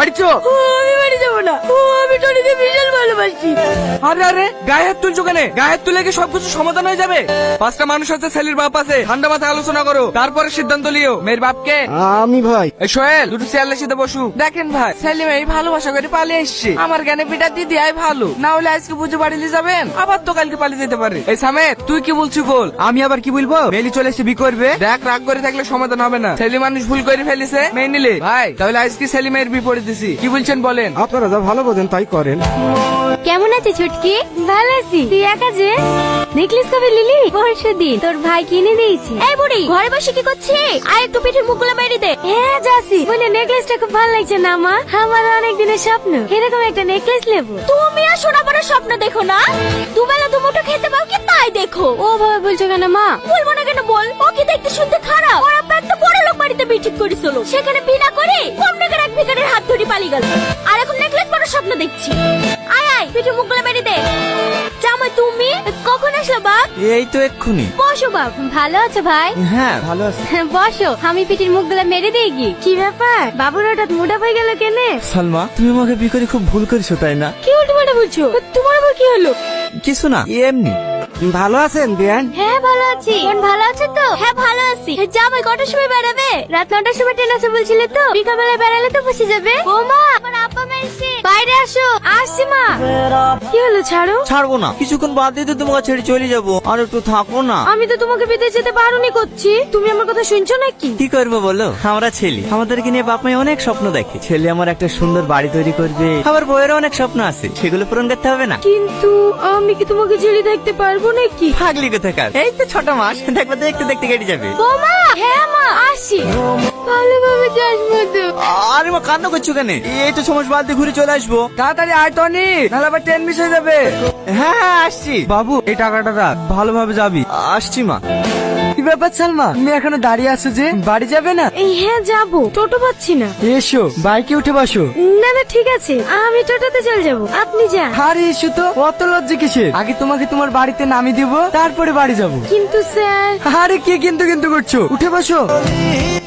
বাড়ি চো। আমি বাড়ি যাবো না, আমি টনিকে বিশাল ভালোবাসি। আরে আরে গায়ে হাত তুলছো কেন? গায়ে হাত তুলে কি সবকিছু সমাধান হয়ে যাবে? পাঁচটা মানুষ আছে, ছেলের বাপ আছে, ঠান্ডা মাথায় আলোচনা করো, তারপরে সিদ্ধান্ত লিও। মেয়ের বাপকে আমি ভাই। এই সোহেল, দুটো চেয়ারের সাথে বসু। দেখেন ভাই, সেলিম এই ভালোবাসা করে পালিয়ে এসছে। আমার জ্ঞানে পিঠা দিদি আই ভালো, না হলে আজকে বুঝে বাড়ি নিয়ে যাবেন, আবার তো কালকে পালিয়ে যেতে পারে। এই সামেত, তুই কি বলছিস বল। আমি আবার কি বলবো? মেলি চলে এসে বি করবে। দেখ, রাগ করে থাকলে সমাধান হবে না। ছেলে মানুষ ভুল করে ফেলেছে, মেনে নিলে ভাই তাহলে আজকে সেলিমের বিপরীত দিছি। কি বলছেন বলেন? আপনারা যা ভালো বোঝেন তাই করেন। কেমন আছে ছুটকি? ভালো আছি। তুই একা যে? নেকলেস কবে লিলি? পরশু দিন তোর ভাই কিনে দিয়েছে। এই বুড়ি, ঘরে বসে কি করছিস? আয় একটু পিঠের মুখগুলো মেরে দে। হ্যাঁ যাচ্ছি। বলে নেকলেসটা খুব ভালো লাগছে না মা? আমার অনেক দিনের স্বপ্ন এরকম একটা নেকলেস নেবো। তুমি আর সোনা বড় স্বপ্ন দেখো না, দুবেলা দুমুঠো খেতে পাও কি তাই দেখো। ও ভাবে বলছো কেন মা? বলবো না কেন বল? ও কি দেখতে শুনতে খারাপ? ওর আব্বা একটা বড় লোক বাড়িতে বিয়ে করেছিল, সেখানে বিনা করে কম টাকার এক ভিখারির হাত ধরে পালিয়ে গেল, আর এখন নেকলেস বড় স্বপ্ন দেখছি। আয় আয় পিঠে মুখগুলো মেরে দে। জামাই তুমি কখন আসলো বাপ? এই তো এক্ষুনি। বসো বাপ। ভালো আছো ভাই? হ্যাঁ ভালো আছি। বসো, আমি পিঠির মুখগুলো মেরে দিই কি? কি ব্যাপার বাবুর হঠাৎ মোটা হয়ে গেল কেনে? সালমা, তুমি আমাকে বিয়ে করে খুব ভুল করেছো তাই না? কি উল্টো পাল্টা বলছো? তোমার আবার কি হলো? কিছু না, এমনি। ভালো আছেন বিয়ান? হ্যাঁ ভালো আছি। কোন ভালো আছে তো? হ্যাঁ ভালো আছি। জামাই কটার সময় বেড়াবে? রাত 9টার সময় ট্রেন আছে বলছিলে তো, বিকালবেলা বেড়ালে তো বসে যাবে। ও মা, আমার আব্বা মা এসে বাইরে আসো। আসছি মা। কি হলো? ছাড়ো। ছাড়বো না, কিছুক্ষণ বাদ দিয়ে তো তোমাকে ছেড়ে চলে যাবো, আর একটু থাকো না। আমি তো তোমাকে বিদেশ যেতে বারণই করছি, তুমি আমার কথা শুনছো নাকি? কি করবো বলো, আমরা ছেলে, আমাদেরকে নিয়ে বাপ মাই অনেক স্বপ্ন দেখে। ছেলে আমার একটা সুন্দর বাড়ি তৈরি করবে, আবার বউয়েরও অনেক স্বপ্ন আছে, সেগুলো পূরণ করতে হবে না? কিন্তু আমি কি তোমাকে ছেড়ে থাকতে পারবো নাকি? পাগলি কোথাকার, এই তো 6 মাস, দেখবে দেখতে দেখতে কেটে যাবে। বৌমা। হ্যাঁ মা, আসি। ভালোভাবে যাস মতো। আরে মা, কান্না করছো কেন? এই তো 6 মাস বাদ দিয়ে ঘুরে চলে আসবো। তাড়াতাড়ি আয় টনি, নাহলে আবার ট্রেন মিস হয়ে যাবে। হ্যাঁ হ্যাঁ আসছি। বাবু, এই টাকাটা রাখ, ভালোভাবে যাবি। আসছি মা। কি ব্যাপার সালমা, তুমি এখনো দাঁড়িয়ে আছো যে? বাড়ি যাবে না? এই হ্যাঁ যাবো, টোটো পাচ্ছি না। এসো, বাইকে উঠে বসো। না না ঠিক আছে, আমি টোটোতে চলে যাবো, আপনি যান। আরে এসো তো, অত লজ্জা কিসের? আগে তোমাকে তোমার বাড়িতে নামিয়ে দিব, তারপরে বাড়ি যাব। কিন্তু স্যার। আরে কি কিন্তু কিন্তু করছো? উঠে বসো।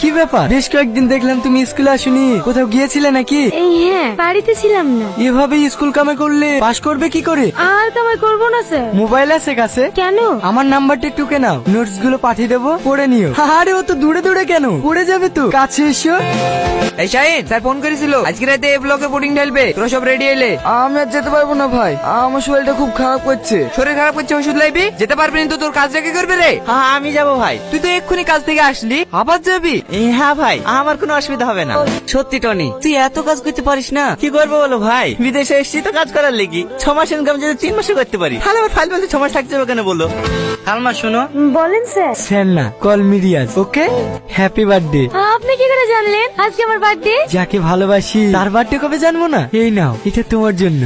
কি ব্যাপার, বেশ কয়েকদিন দেখলাম তুমি স্কুলে আসুনি, কোথাও গিয়েছিলে নাকি? এই হ্যাঁ, বাড়িতে ছিলাম না। এভাবে স্কুল কামে করলে পাস করবে কি করে? আর কামাই করবো না স্যার। মোবাইল আছে কাছে? কেন? আমার নাম্বারটা টুকে নাও, নোটস গুলো পাঠিয়ে দেবো, পড়ে নিও। আরে ও তো দূরে দূরে কেন, পড়ে যাবে তো, কাছে এসো। এই শাহিন স্যার ফোন করেছিল, আজকে রাতে এই ব্লকে বোর্ডিং ঢালবে, তোরা সব রেডি এলে। আমি আর যেতে পারবো না ভাই, আমার শরীরটা খুব খারাপ করছে। শরীর খারাপ করছে, ওষুধ লাইবি? যেতে পারবি না তো তোর কাজ রেখে করবে রে? হ্যাঁ আমি যাবো ভাই। তুই তো এক্ষুনি কাজ থেকে আসলি, আবার যাবি? হ্যাঁ ভাই, আমার কোনো অসুবিধা হবে না। সত্যি টনি, তুই এত কাজ করতে পারিস না? কি করবো বলো ভাই, বিদেশে এসেছি তো কাজ করার লেগে। 6 মাস ইনকাম যদি 3 মাসে করতে পারি, তাহলে আমার ফাইল বলতে 6 মাস থাকতে হবে কেন বলো? সালমা শোনো। বলেন স্যার। স্যার না, কল মি রিয়াজ। ওকে, হ্যাপি বার্থডে। আপনি কি করে জানলেন আজকে আমার বার্থডে? যাকে ভালোবাসি তার বার্থডে কবে জানবো না? এই নাও, এটা তোমার জন্য।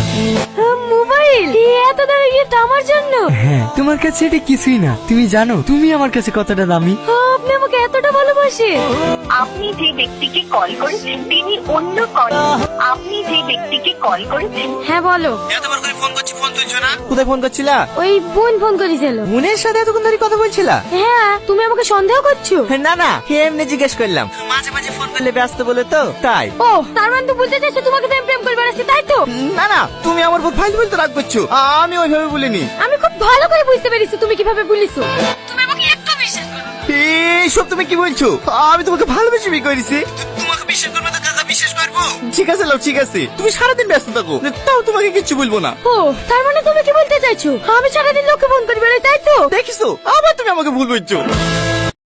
মোবাইল? এত দামি গিফট আমার জন্য? হ্যাঁ, তোমার কাছে এটা কিছুই না, তুমি জানো তুমি আমার কাছে কতটা দামি। আপনি আমাকে এতটা ভালোবাসেন? আপনি যে ব্যক্তিকে কল করেছেন তিনি অন্য কল। আপনি যে ব্যক্তিকে কল করেছেন হ্যাঁ বলো। এতবার করে ফোন করছি, ফোন তুলছো না। কোথায় ফোন করছিলা? ওই বোন ফোন করেছিল। বোনের সাথে এতক্ষণ ধরে কথা বলছিলা? হ্যাঁ, তুমি আমাকে সন্দেহ করছো? না না, এমনি জিজ্ঞেস করলাম, মাঝে মাঝে ফোন করলে ব্যস্ত বলে তো তাই। ও তার মানে তো বুঝতে চাইছো তোমাকে তো আমি প্রেম করে বেড়াচ্ছি, তাই তো? না না, তুমি আমার উপর ফাইল বলতে রাগ করছো, আমি ওইভাবে বলিনি। আমি খুব ভালো করে বুঝতে পেরেছি তুমি কিভাবে বলিছো। তুমি আমাকে একটু বিশ্বাস করো না। এইসব তুমি কি বলছো? আমি তোমাকে ভালোবেসে বিয়ে করেছি, তোমাকে বিশ্বাস করবো তো কাজা বিশ্বাস করবো? ঠিক আছে লাও, ঠিক আছে, তুমি সারাদিন ব্যস্ত থাকো, তাও তোমাকে কিচ্ছু বলবো না। ও তার মানে তুমি কি বলতে চাইছো আমি সারাদিন লোককে ফোন করে বেড়াই, তাই তো? দেখিছো, আবার তুমি আমাকে ভুল বলছো।